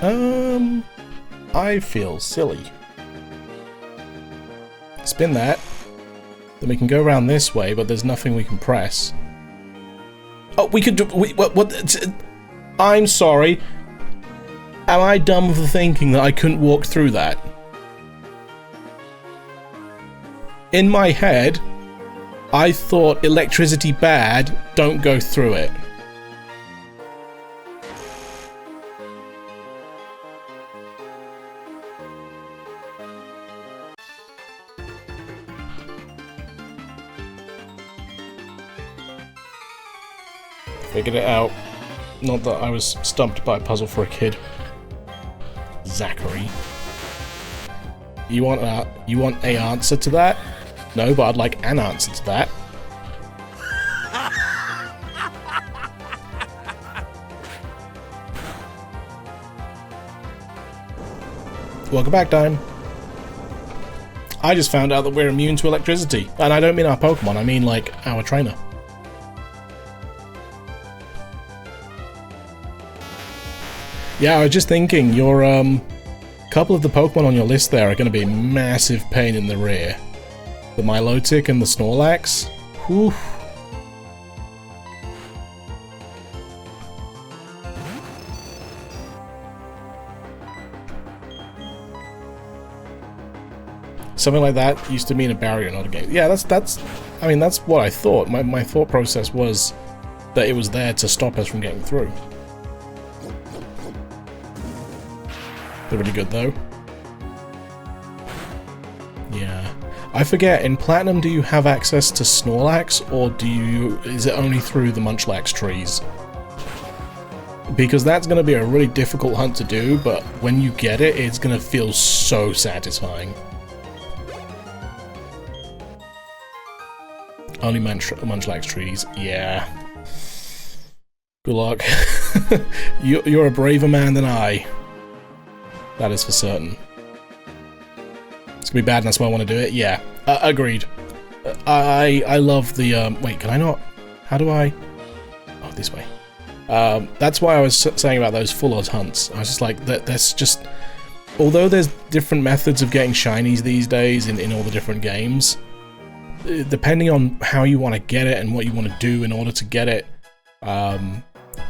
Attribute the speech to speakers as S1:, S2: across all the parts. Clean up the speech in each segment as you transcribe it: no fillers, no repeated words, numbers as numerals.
S1: I feel silly. Spin that. Then we can go around this way, but there's nothing we can press. Oh, we could do... what? I'm sorry. Am I dumb for thinking that I couldn't walk through that? In my head, I thought electricity bad, don't go through it. Figured it out. Not that I was stumped by a puzzle for a kid. Zachary. You want a answer to that? No, but I'd like an answer to that. Welcome back, Dime. I just found out that we're immune to electricity. And I don't mean our Pokemon, I mean, like, our trainer. Yeah, I was just thinking, your, couple of the Pokemon on your list there are going to be a massive pain in the rear. The Milotic and the Snorlax. Whew. Something like that used to mean a barrier, not a gate. Yeah, that's I mean, that's what I thought. My thought process was that it was there to stop us from getting through. They're really good, though. Yeah. I forget, in Platinum, do you have access to Snorlax, or is it only through the Munchlax trees? Because that's going to be a really difficult hunt to do, but when you get it, it's going to feel so satisfying. Only Munchlax trees, yeah. Good luck. You're a braver man than I. That is for certain. It's gonna be bad and that's why I want to do it. Yeah, agreed. I love the, wait, can I not? How do I? Oh, this way. That's why I was saying about those full-on hunts. I was just like, that's just... Although there's different methods of getting shinies these days in all the different games, depending on how you want to get it and what you want to do in order to get it,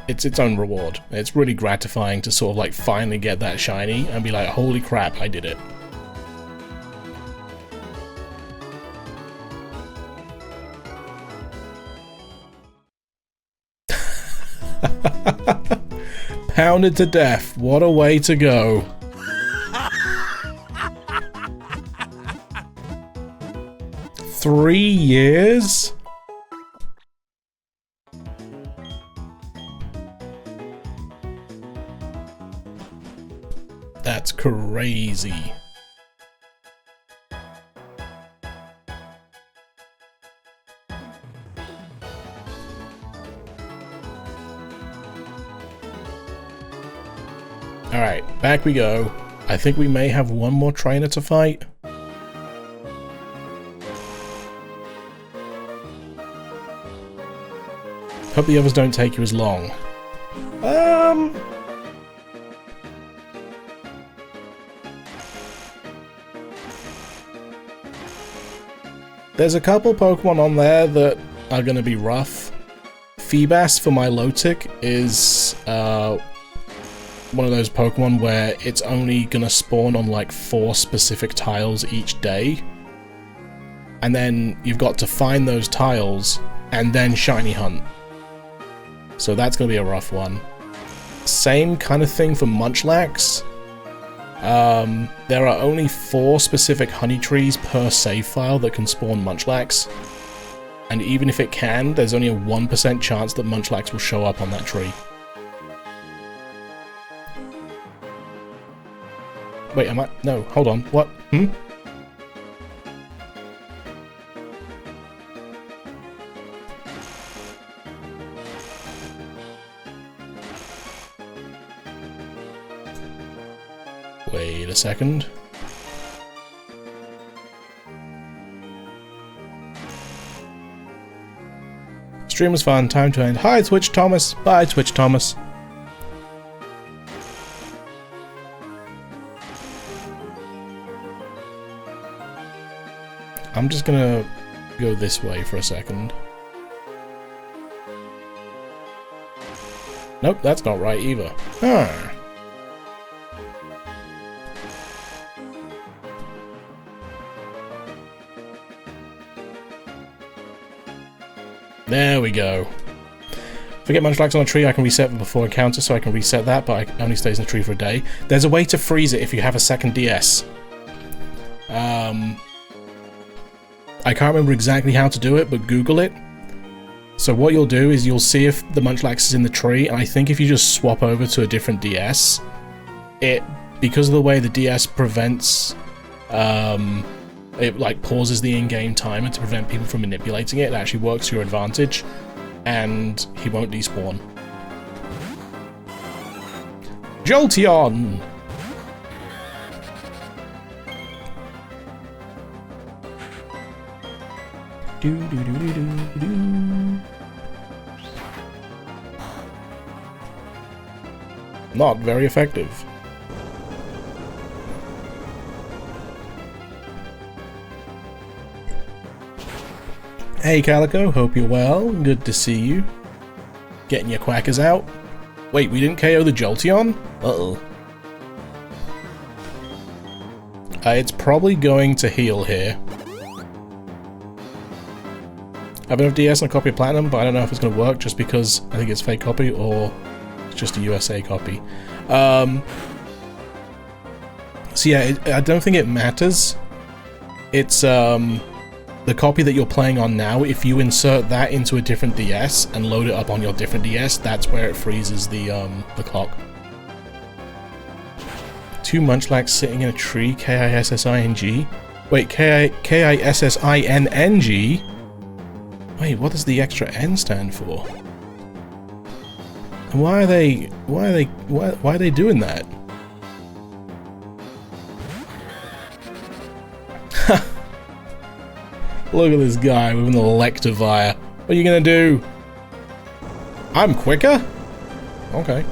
S1: it's its own reward. It's really gratifying to sort of like finally get that shiny and be like, holy crap, I did it. Pounded to death. What a way to go. Three years? That's crazy. Alright, back we go. I think we may have one more trainer to fight. Hope the others don't take you as long. There's a couple Pokemon on there that are going to be rough. Feebas for Milotic is one of those Pokemon where it's only going to spawn on like 4 specific tiles each day. And then you've got to find those tiles and then shiny hunt. So that's going to be a rough one. Same kind of thing for Munchlax. There are only 4 specific honey trees per save file that can spawn Munchlax. And even if it can, there's only a 1% chance that Munchlax will show up on that tree. Wait, am I? No, hold on. What? Wait a second. Stream was fun. Time to end. Hi, Twitch Thomas. Bye, Twitch Thomas. I'm just gonna go this way for a second. Nope, that's not right either. Huh. There we go. If I get Munchlax on a tree, I can reset before encounter, so I can reset that, but it only stays in the tree for a day. There's a way to freeze it if you have a second DS. I can't remember exactly how to do it, but Google it. So what you'll do is you'll see if the Munchlax is in the tree, and I think if you just swap over to a different DS, because of the way the DS prevents, it like pauses the in-game timer to prevent people from manipulating it, it actually works to your advantage, and he won't despawn. Jolteon! Do do do do do do. Not very effective. Hey Calico, hope you're well. Good to see you. Getting your quackers out. Wait, we didn't KO the Jolteon? Uh-oh. It's probably going to heal here. I have enough DS and a copy of Platinum, but I don't know if it's going to work just because I think it's a fake copy or it's just a USA copy. So yeah, I don't think it matters. It's the copy that you're playing on now. If you insert that into a different DS and load it up on your different DS, that's where it freezes the clock. 2 Munchlax sitting in a tree. K-I-S-S-I-N-G. Wait, K-I-S-S-I-N-N-G? Wait, what does the extra N stand for? And why are they doing that? Look at this guy with an Electivire. What are you gonna do? I'm quicker? Okay.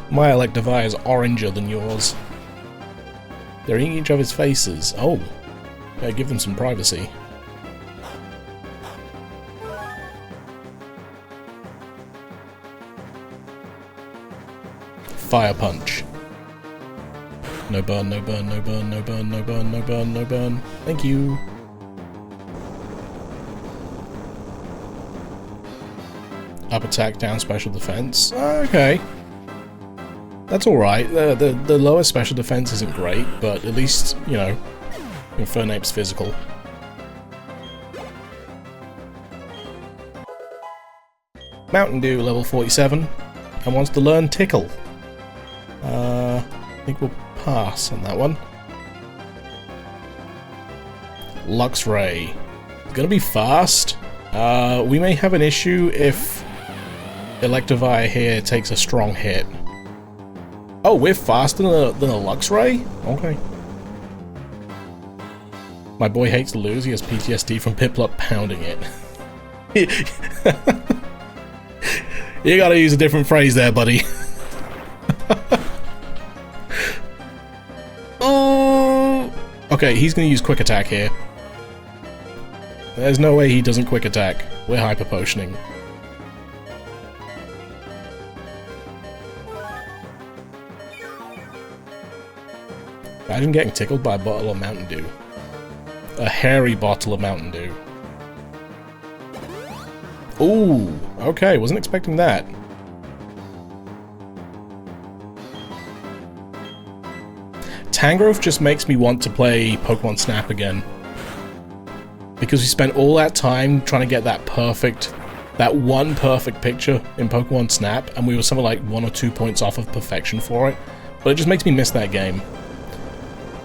S1: My Electivire is oranger than yours. They're eating each other's faces. Oh. Yeah, give them some privacy. Fire Punch. No burn, no burn, no burn, no burn, no burn, no burn, no burn. Thank you. Up attack, down special defense. Okay. That's alright. The lower special defense isn't great, but at least, you know, Infernape's physical. Mountain Dew, level 47, and wants to learn Tickle. I think we'll pass on that one. Luxray. It's gonna be fast. We may have an issue if Electivire here takes a strong hit. Oh, we're faster than a Luxray? Okay. My boy hates to lose. He has PTSD from Piplup pounding it. You gotta use a different phrase there, buddy. Oh! Okay, he's gonna use Quick Attack here. There's no way he doesn't Quick Attack. We're Hyper Potioning. Imagine getting tickled by a bottle of Mountain Dew. A hairy bottle of Mountain Dew. Ooh, okay, wasn't expecting that. Tangrowth just makes me want to play Pokemon Snap again. Because we spent all that time trying to get that one perfect picture in Pokemon Snap, and we were something like 1 or 2 points off of perfection for it. But it just makes me miss that game.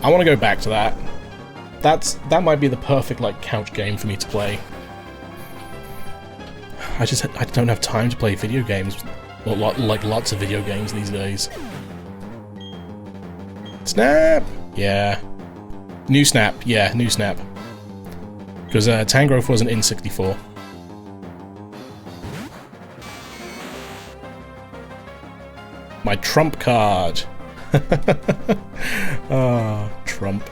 S1: I want to go back to that. That might be the perfect, like, couch game for me to play. I don't have time to play video games. Well, like lots of video games these days. Snap! Yeah. New Snap. Yeah, new Snap. Because Tangrowth wasn't in 64. My trump card. Ah, Trump.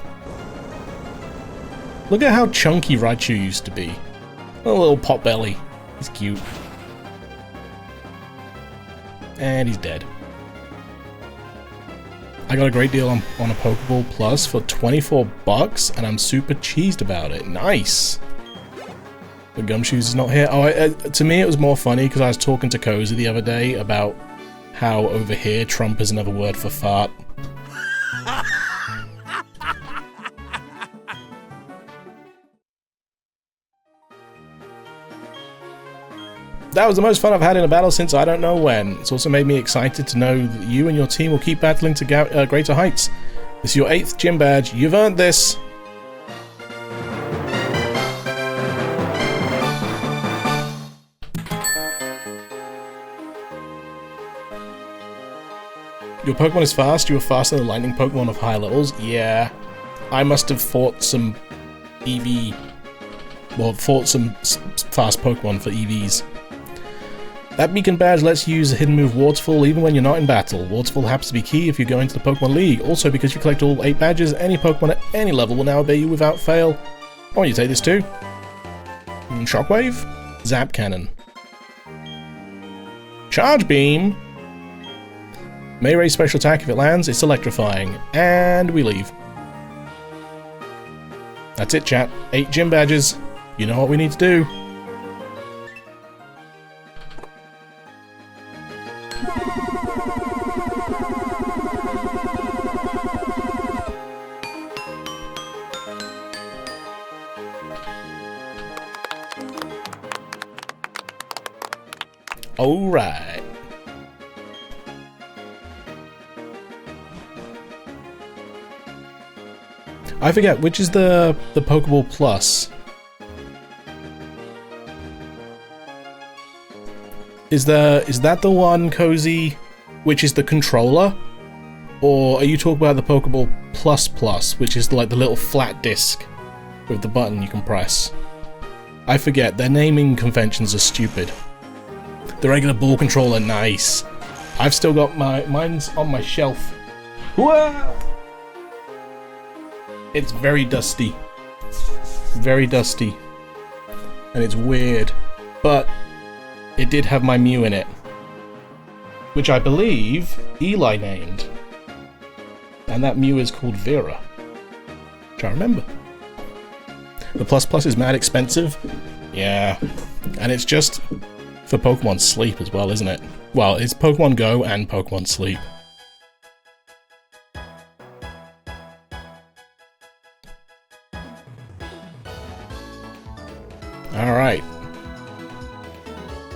S1: Look at how chunky Raichu used to be. A little pot belly. He's cute. And he's dead. I got a great deal on a Pokeball Plus for 24 bucks, and I'm super cheesed about it. Nice! The Gumshoes is not here. Oh, to me it was more funny because I was talking to Cozy the other day about how over here Trump is another word for fart. That was the most fun I've had in a battle since I don't know when. It's also made me excited to know that you and your team will keep battling to greater heights. This is your 8th gym badge. You've earned this. Your Pokemon is fast. You are faster than lightning Pokemon of higher levels. Yeah. I must have fought some EV... Well, fought some fast Pokemon for EVs. That beacon badge lets you use the hidden move Waterfall even when you're not in battle. Waterfall happens to be key if you're going to the Pokemon League. Also, because you collect all 8 badges, any Pokemon at any level will now obey you without fail. I want you to take this too. Shockwave? Zap Cannon. Charge Beam! May raise special attack if it lands, it's electrifying. And we leave. That's it, chat. 8 gym badges. You know what we need to do. Alright. I forget, which is the Pokeball Plus? Is that the one, Cozy, which is the controller? Or are you talking about the Pokeball Plus Plus, which is like the little flat disc with the button you can press? I forget, their naming conventions are stupid. The regular ball controller, nice. I've still got mine's on my shelf. Whoa! It's very dusty. Very dusty. And it's weird. But it did have my Mew in it. Which I believe Eli named. And that Mew is called Vera. Which I remember. The Plus Plus is mad expensive. Yeah. And it's just for Pokemon Sleep as well, isn't it? Well, it's Pokemon Go and Pokemon Sleep. Alright.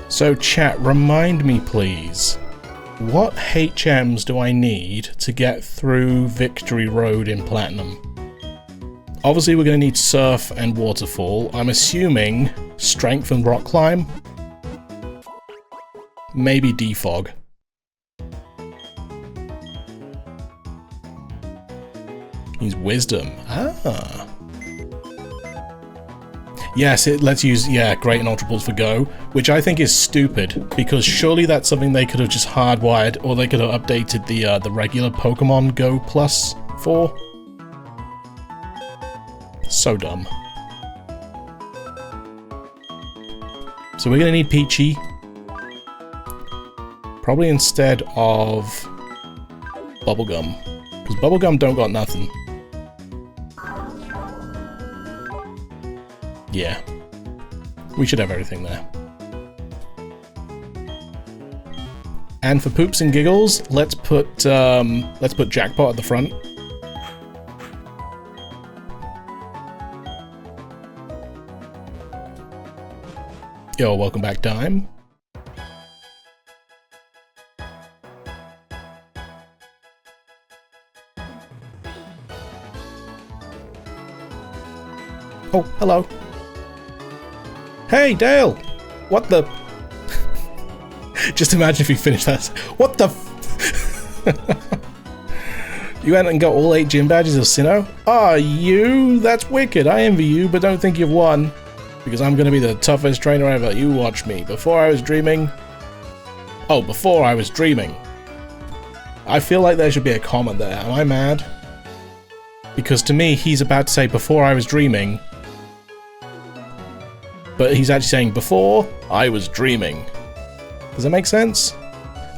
S1: So chat, remind me please, what HMs do I need to get through Victory Road in Platinum? Obviously we're going to need Surf and Waterfall. I'm assuming Strength and Rock Climb. Maybe Defog. He's Wisdom. Ah. Yes, it lets you use, yeah, Great and Ultra Balls for Go, which I think is stupid, because surely that's something they could have just hardwired, or they could have updated the regular Pokemon Go Plus for. So dumb. So we're gonna need Peachy. Probably instead of Bubblegum, because Bubblegum don't got nothing. Yeah, we should have everything there. And for poops and giggles, let's put Jackpot at the front. Yo, welcome back, Dime. Oh, hello. Hey, Dale! What the... Just imagine if you finished that. What the You went and got all 8 gym badges of Sinnoh? Ah, you? That's wicked. I envy you, but don't think you've won. Because I'm gonna be the toughest trainer ever. You watch me. Before I was dreaming... Oh, before I was dreaming. I feel like there should be a comment there. Am I mad? Because to me, he's about to say, before I was dreaming, But he's actually saying, before, I was dreaming. Does that make sense?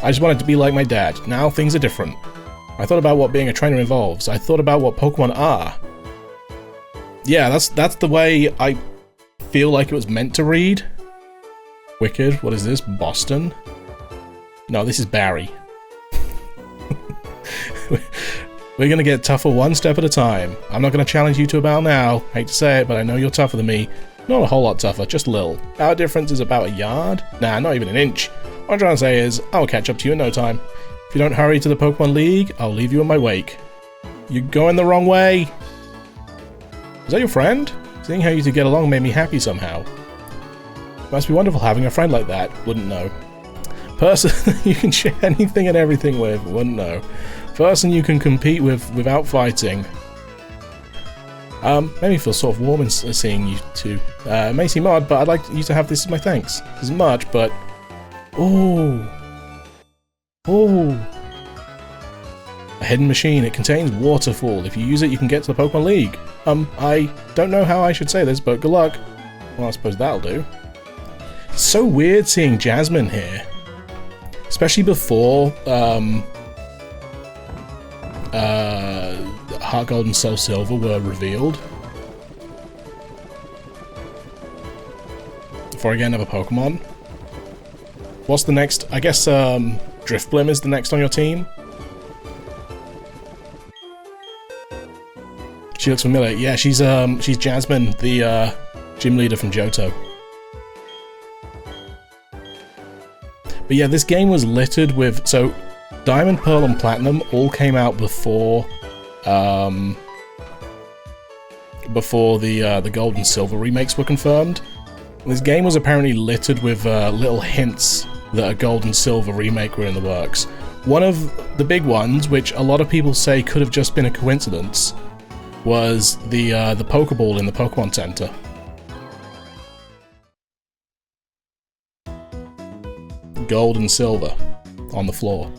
S1: I just wanted to be like my dad. Now things are different. I thought about what being a trainer involves. I thought about what Pokemon are. Yeah, that's the way I feel like it was meant to read. Wicked. What is this? Boston? No, this is Barry. We're gonna get tougher one step at a time. I'm not gonna challenge you to a battle now. Hate to say it, but I know you're tougher than me. Not a whole lot tougher, just a little. Our difference is about a yard? Nah, not even an inch. What I'm trying to say is, I'll catch up to you in no time. If you don't hurry to the Pokemon League, I'll leave you in my wake. You're going the wrong way. Is that your friend? Seeing how you two get along made me happy somehow. Must be wonderful having a friend like that. Wouldn't know. Person you can share anything and everything with. Wouldn't know. Person you can compete with without fighting. Made me feel sort of warm in seeing you two. It may seem odd, but I'd like you to have this as my thanks. As much, but... Ooh. Ooh. A hidden machine. It contains Waterfall. If you use it, you can get to the Pokemon League. I don't know how I should say this, but good luck. Well, I suppose that'll do. It's so weird seeing Jasmine here. Especially before, Heart Gold and Soul Silver were revealed. Before I get another Pokemon. What's the next? I guess, Drifblim is the next on your team. She looks familiar. Yeah, she's Jasmine, the, gym leader from Johto. But yeah, this game was littered with... So, Diamond, Pearl, and Platinum all came out before... before the Gold and Silver remakes were confirmed. This game was apparently littered with little hints that a Gold and Silver remake were in the works. One of the big ones, which a lot of people say could have just been a coincidence, was the Pokeball in the Pokemon Center. Gold and Silver on the floor.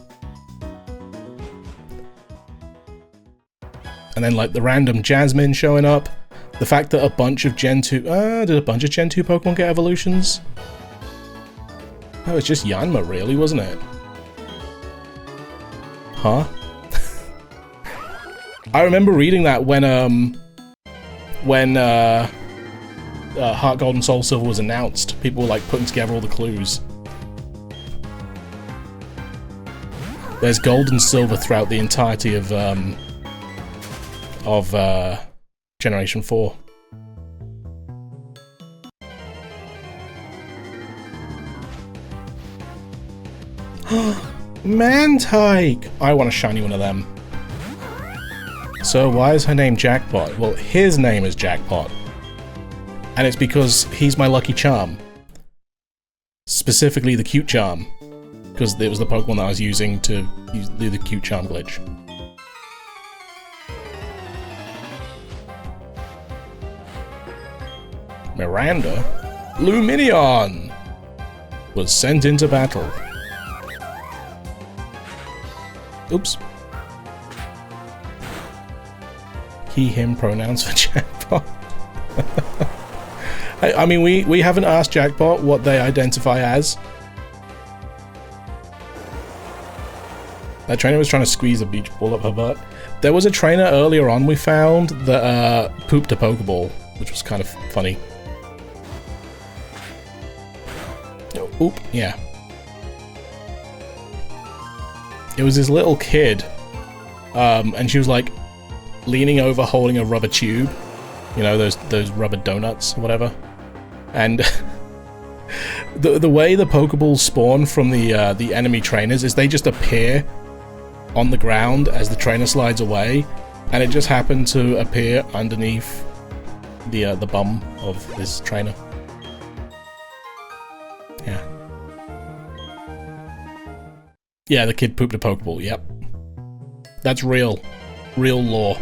S1: And then like the random Jasmine showing up. The fact that a bunch of Gen 2... did a bunch of Gen 2 Pokemon get evolutions? Oh, it's just Yanma really, wasn't it? Huh? I remember reading that when Heart Gold and Soul Silver was announced. People were like putting together all the clues. There's Gold and Silver throughout the entirety of Generation 4. Mantike! I want a shiny one of them. So why is her name Jackpot? Well, his name is Jackpot. And it's because he's my lucky charm. Specifically the cute charm. Because it was the Pokemon that I was using to do the cute charm glitch. Miranda? Luminion! Was sent into battle. Oops. He, him pronouns for Jackpot. I mean, we haven't asked Jackpot what they identify as. That trainer was trying to squeeze a beach ball up her butt. There was a trainer earlier on we found that pooped a Pokeball, which was kind of funny. Oop, yeah. It was this little kid, and she was like leaning over holding a rubber tube. You know, those rubber donuts or whatever. And the way the Pokeballs spawn from the enemy trainers is they just appear on the ground as the trainer slides away, and it just happened to appear underneath the bum of this trainer. Yeah. Yeah, the kid pooped a Pokeball, yep. That's real. Real lore.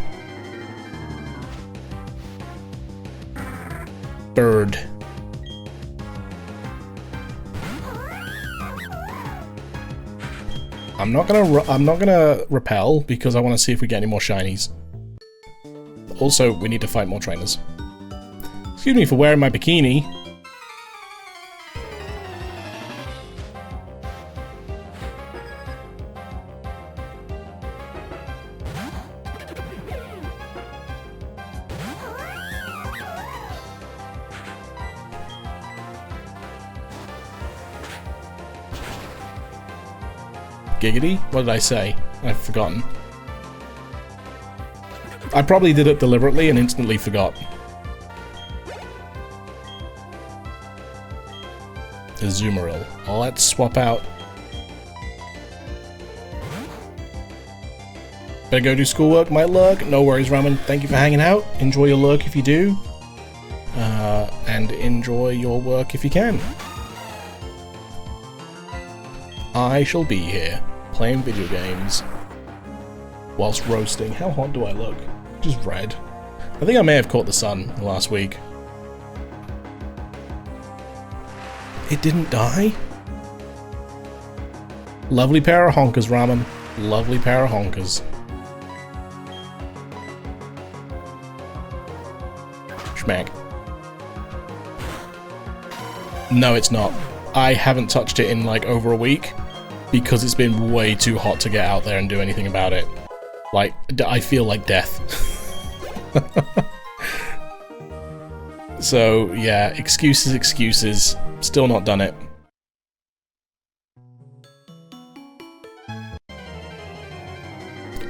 S1: Bird. I'm not gonna repel because I want to see if we get any more shinies. Also, we need to fight more trainers. Excuse me for wearing my bikini. Giggity? What did I say? I've forgotten. I probably did it deliberately and instantly forgot. Azumarill. Let's swap out. Better go do schoolwork, might lurk. No worries, Ramen. Thank you for hanging out. Enjoy your lurk if you do. And enjoy your work if you can. I shall be here, playing video games, whilst roasting. How hot do I look? Just red. I think I may have caught the sun last week. It didn't die? Lovely pair of honkers, Ramen. Lovely pair of honkers. Schmack. No, it's not. I haven't touched it in like over a week because it's been way too hot to get out there and do anything about it. Like, I feel like death. So, yeah, excuses. Still not done it.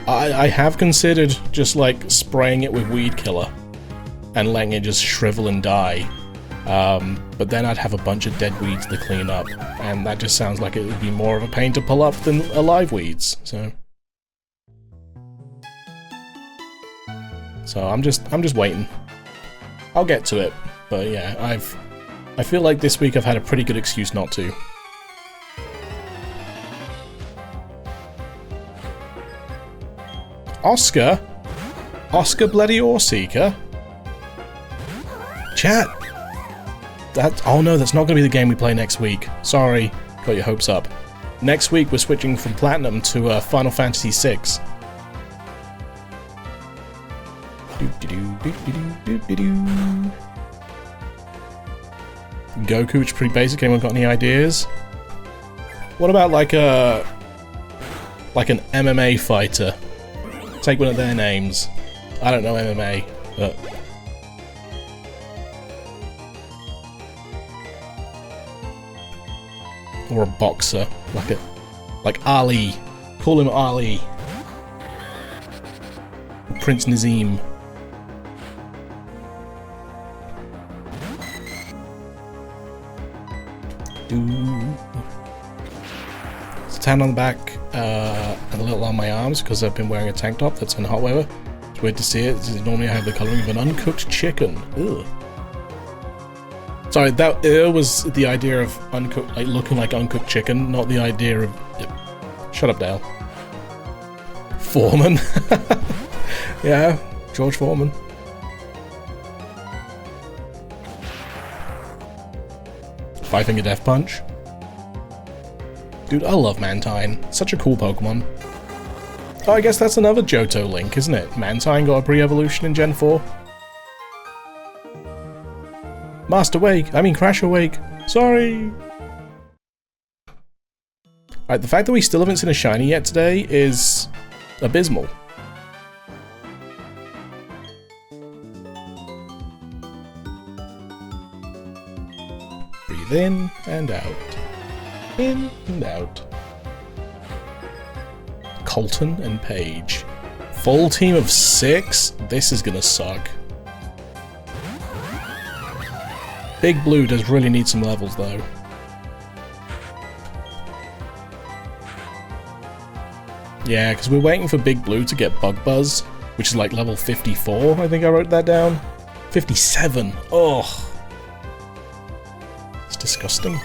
S1: I have considered just like spraying it with weed killer and letting it just shrivel and die. But then I'd have a bunch of dead weeds to clean up, and that just sounds like it would be more of a pain to pull up than alive weeds, so I'm just waiting. I'll get to it, but yeah, I feel like this week I've had a pretty good excuse not to. Oscar bloody Orseeker? Chat! Oh no, that's not going to be the game we play next week. Sorry, got your hopes up. Next week we're switching from Platinum to Final Fantasy VI. Goku, which is pretty basic. Anyone got any ideas? What about like an MMA fighter? Take one of their names. I don't know MMA, but or a boxer, like Ali. Call him Ali. Prince Nazim. It's a tan on the back and a little on my arms because I've been wearing a tank top that's in hot weather. It's weird to see it. Normally I have the colouring of an uncooked chicken. Ugh. Sorry, that was the idea of uncooked, like looking like uncooked chicken, not the idea of... Shut up, Dale. Foreman. Yeah, George Foreman. Five-Finger Death Punch. Dude, I love Mantine. Such a cool Pokemon. Oh, I guess that's another Johto link, isn't it? Mantine got a pre-evolution in Gen 4. Master Wake! I mean Crash Awake! Sorry! Alright, the fact that we still haven't seen a shiny yet today is abysmal. Breathe in and out. In and out. Colton and Paige. Full team of 6? This is gonna suck. Big Blue does really need some levels though. Yeah, because we're waiting for Big Blue to get Bug Buzz, which is like level 54, I think I wrote that down. 57! Oh, it's disgusting.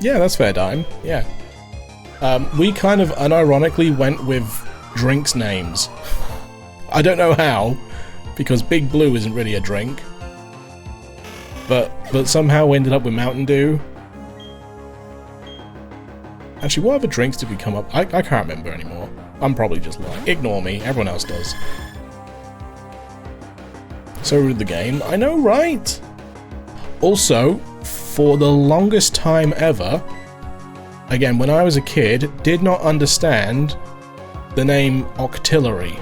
S1: Yeah, that's fair, Dime. Yeah. We kind of unironically went with drinks' names. I don't know how, because Big Blue isn't really a drink. But somehow we ended up with Mountain Dew. Actually, what other drinks did we come up? I can't remember anymore. I'm probably just lying. Ignore me, everyone else does. So rude the game. I know, right? Also, for the longest time ever, again, when I was a kid, did not understand the name Octillery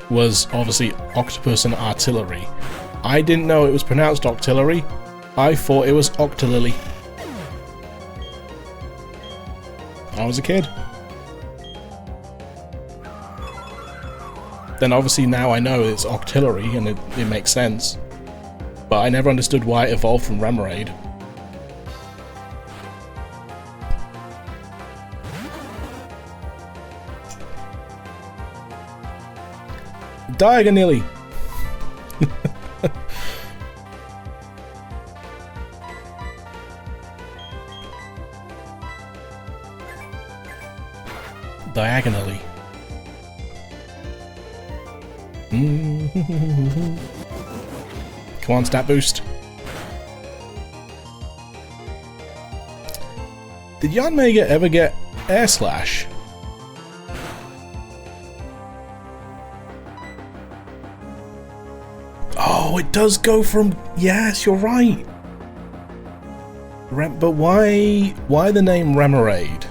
S1: was obviously Octopus and Artillery. I didn't know it was pronounced Octillery I thought it was Octolily. I was a kid. Then obviously now I know it's Octillery and it makes sense. But I never understood why it evolved from Remoraid. Diagonally! Diagonally. Come on, stat boost. Did Yanmega ever get Air Slash? Oh, it does go from... Yes, you're right. But why the name Remoraid?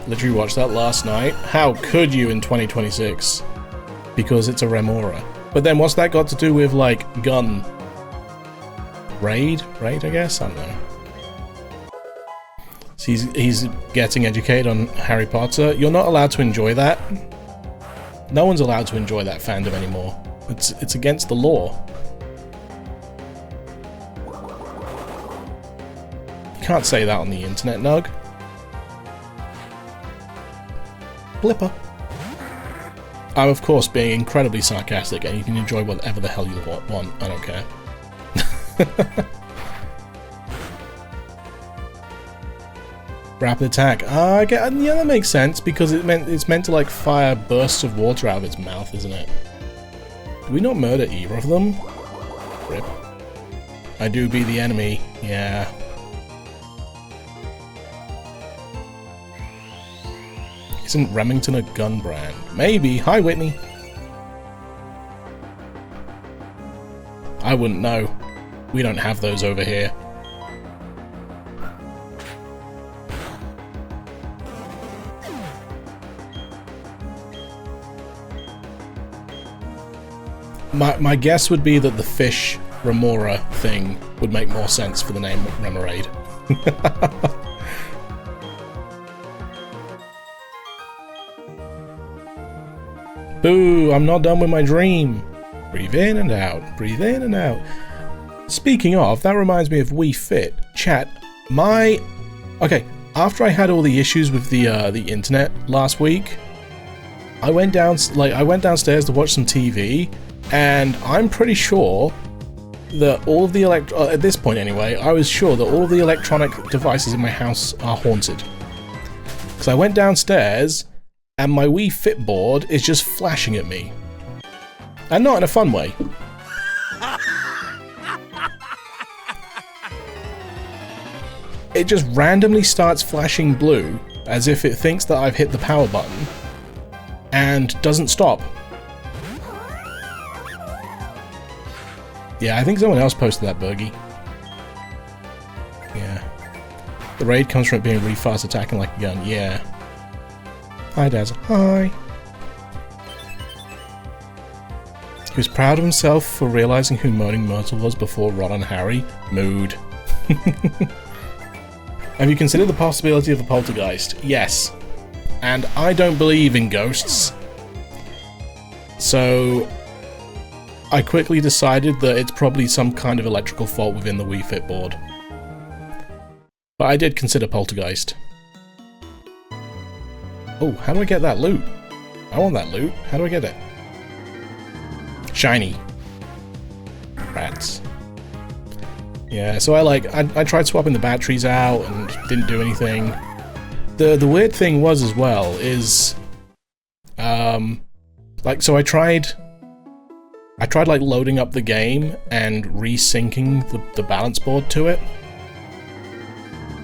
S1: Literally watched that last night. How could you in 2026? Because it's a Remora. But then what's that got to do with, like, gun? Raid, I guess? I don't know. So he's getting educated on Harry Potter. You're not allowed to enjoy that. No one's allowed to enjoy that fandom anymore. It's against the law. You can't say that on the internet, Nug. Blipper. I'm of course being incredibly sarcastic, and you can enjoy whatever the hell you want. I don't care. Rapid attack. Yeah, that makes sense because it's meant to like fire bursts of water out of its mouth, isn't it? Did we not murder either of them? Rip. I do be the enemy. Yeah. Isn't Remington a gun brand? Maybe. Hi, Whitney. I wouldn't know. We don't have those over here. My guess would be that the fish Remora thing would make more sense for the name Remoraid. Boo, I'm not done with my dream. Breathe in and out, breathe in and out. Speaking of, that reminds me of Wii Fit. Chat, okay, after I had all the issues with the internet last week, I went downstairs to watch some TV, and I'm pretty sure that all of the at this point anyway, I was sure that all of the electronic devices in my house are haunted. Because I went downstairs, and my Wii Fit board is just flashing at me. And not in a fun way. It just randomly starts flashing blue, as if it thinks that I've hit the power button, and doesn't stop. Yeah, I think someone else posted that, Bergie. Yeah. The raid comes from it being really fast attacking like a gun, yeah. Hi, Daz. Hi. He was proud of himself for realizing who Moaning Myrtle was before Ron and Harry. Mood. Have you considered the possibility of a poltergeist? Yes. And I don't believe in ghosts. So I quickly decided that it's probably some kind of electrical fault within the Wii Fit board. But I did consider poltergeist. Oh, how do I get that loot? I want that loot. How do I get it? Shiny. Rats. Yeah, so I tried swapping the batteries out and didn't do anything. The weird thing was as well is so I tried like loading up the game and resyncing the balance board to it.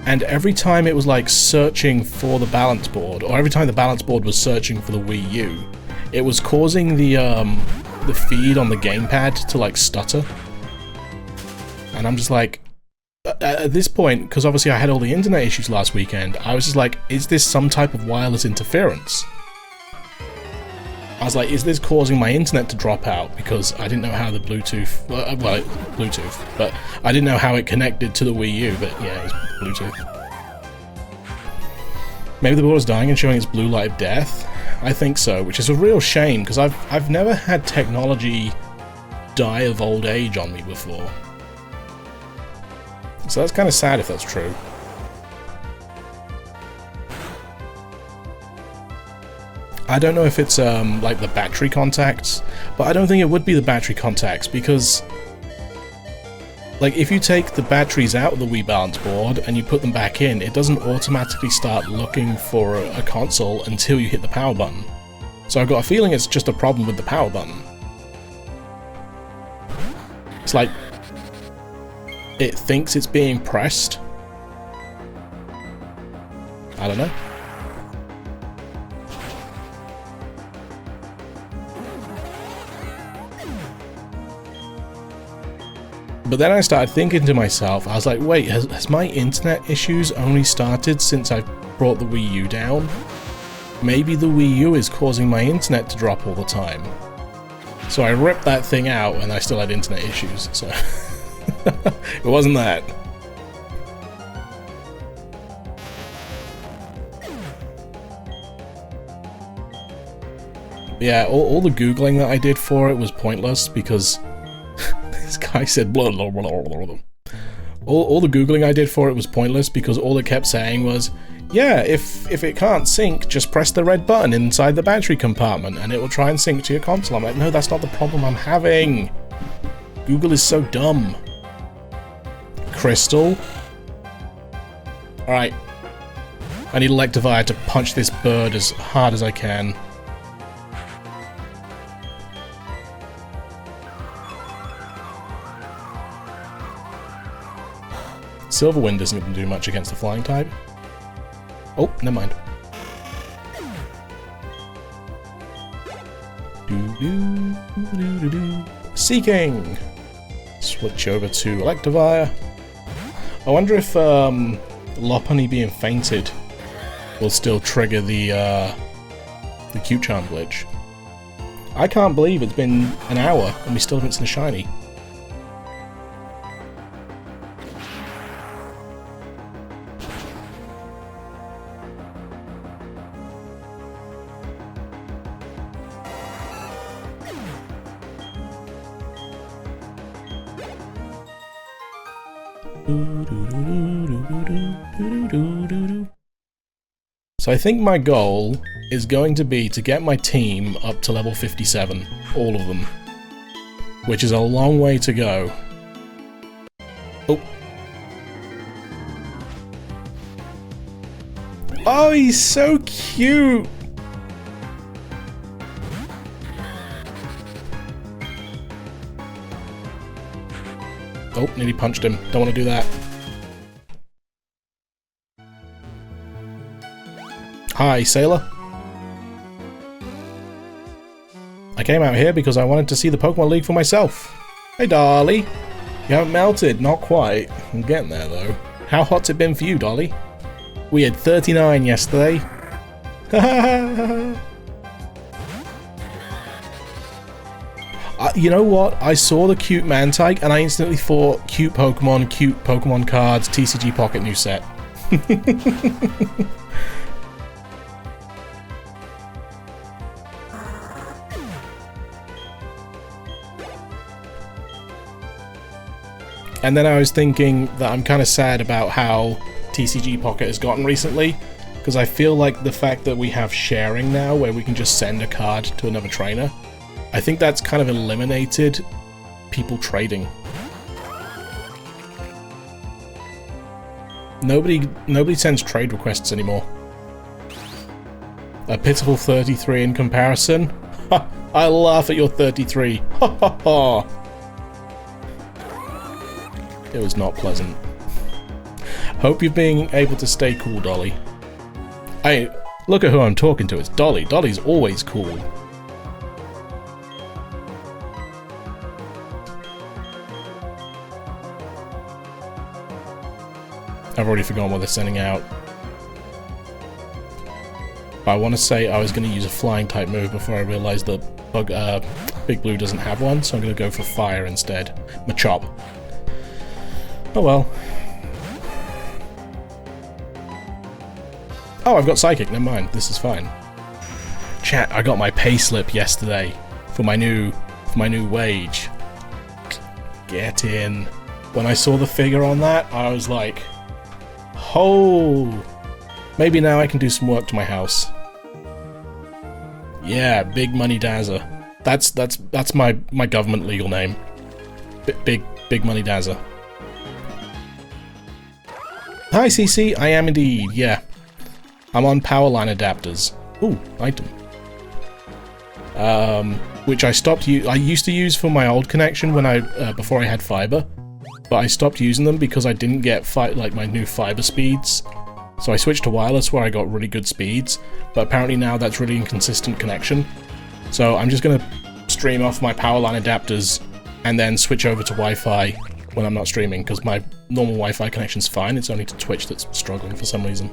S1: And every time it was like searching for the balance board, or every time the balance board was searching for the Wii U, it was causing the feed on the gamepad to like stutter. And I'm just like, at this point, because obviously I had all the internet issues last weekend, I was just like, is this some type of wireless interference? I was like, is this causing my internet to drop out? Because I didn't know how the Bluetooth, Bluetooth, but I didn't know how it connected to the Wii U, but yeah, it was Bluetooth. Maybe the board is dying and showing its blue light of death? I think so, which is a real shame, because I've never had technology die of old age on me before. So that's kind of sad if that's true. I don't know if it's like the battery contacts, but I don't think it would be the battery contacts, because like if you take the batteries out of the Wii Balance board and you put them back in, it doesn't automatically start looking for a console until you hit the power button. So I've got a feeling it's just a problem with the power button. It's like it thinks it's being pressed. I don't know. But then I started thinking to myself, I was like, wait, has my internet issues only started since I brought the Wii U down? Maybe the Wii U is causing my internet to drop all the time. So I ripped that thing out and I still had internet issues, so it wasn't that. Yeah, all the Googling that I did for it was pointless because this guy said blah blah blah blah blah. All the Googling I did for it was pointless because all it kept saying was, yeah, if it can't sync, just press the red button inside the battery compartment and it will try and sync to your console. I'm like, no, that's not the problem I'm having. Google is so dumb. Crystal? Alright. I need Electivire to punch this bird as hard as I can. Silverwind isn't going to do much against the flying type. Oh, never mind. Seeking! Switch over to Electivire. I wonder if Lopunny being fainted will still trigger the Cute Charm glitch. I can't believe it's been an hour and we still haven't seen a shiny. So I think my goal is going to be to get my team up to level 57, all of them, which is a long way to go. Oh. Oh, he's so cute! Oh, nearly punched him. Don't want to do that. Hi, sailor. I came out here because I wanted to see the Pokemon League for myself. Hey, Dolly. You haven't melted. Not quite. I'm getting there, though. How hot's it been for you, Dolly? We had 39 yesterday. You know what? I saw the cute Mantike and I instantly thought cute Pokemon cards, TCG Pocket new set. And then I was thinking that I'm kind of sad about how TCG Pocket has gotten recently, because I feel like the fact that we have sharing now, where we can just send a card to another trainer, I think that's kind of eliminated people trading. Nobody sends trade requests anymore. A pitiful 33 in comparison. Ha! I laugh at your 33. Ha ha ha! It was not pleasant. Hope you're being able to stay cool, Dolly. Hey, look at who I'm talking to. It's Dolly. Dolly's always cool. I've already forgotten what they're sending out. But I want to say I was going to use a flying type move before I realised that Big Blue doesn't have one, so I'm going to go for fire instead. Machop. Oh well. Oh, I've got Psychic, never mind, this is fine. Chat, I got my payslip yesterday for my new wage. Get in. When I saw the figure on that, I was like, oh, maybe now I can do some work to my house. Yeah, Big Money Dazzer. That's my government legal name. Big Money Dazzer. Hi CC, I am indeed, yeah. I'm on power line adapters. Ooh, item. Which I stopped I used to use for my old connection when before I had fiber, but I stopped using them because I didn't get my new fiber speeds. So I switched to wireless where I got really good speeds, but apparently now that's really inconsistent connection. So I'm just gonna stream off my power line adapters and then switch over to Wi-Fi when I'm not streaming, because my normal Wi-Fi connection's fine, it's only to Twitch that's struggling for some reason.